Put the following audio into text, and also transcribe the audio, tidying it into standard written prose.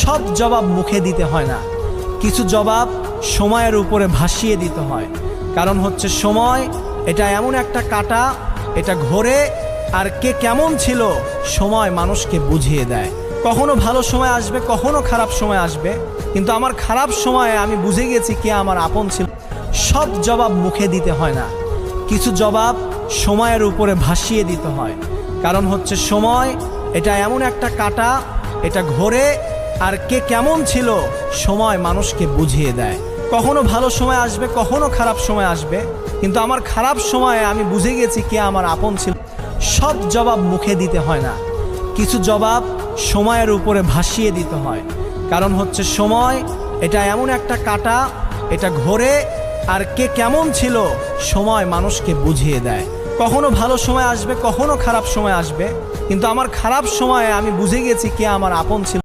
সব জবাব মুখে দিতে হয় না, কিছু জবাব সময়ের উপরে ভাসিয়ে দিতে হয়। কারণ হচ্ছে সময় এটা এমন একটা কাঁটা, এটা ঘোরে, আর কে কেমন ছিল সময় মানুষকে বুঝিয়ে দেয়। কখনো ভালো সময় আসবে, কখনো খারাপ সময় আসবে, কিন্তু আমার খারাপ সময়ে আমি বুঝে গেছি কে আমার আপন ছিল। সব জবাব মুখে দিতে হয় না, কিছু জবাব সময়ের উপরে ভাসিয়ে দিতে হয়। কারণ হচ্ছে সময় এটা এমন একটা কাঁটা, এটা ঘোরে, আর কে কেমন ছিল সময় মানুষকে বুঝিয়ে দেয়। কখনো ভালো সময় আসবে, কখনো খারাপ সময় আসবে, কিন্তু আমার খারাপ সময়ে আমি বুঝে গেছি কে আমার আপন ছিল। সব জবাব মুখে দিতে হয় না, কিছু জবাব সময়ের উপরে ভাসিয়ে দিতে হয়। কারণ হচ্ছে সময় এটা এমন একটা কাঁটা, এটা ঘোরে, আর কে কেমন ছিল সময় মানুষকে বুঝিয়ে দেয়। কখনো ভালো সময় আসবে, কখনো খারাপ সময় আসবে, কিন্তু আমার খারাপ সময়ে আমি বুঝে গেছি কে আমার আপন ছিল।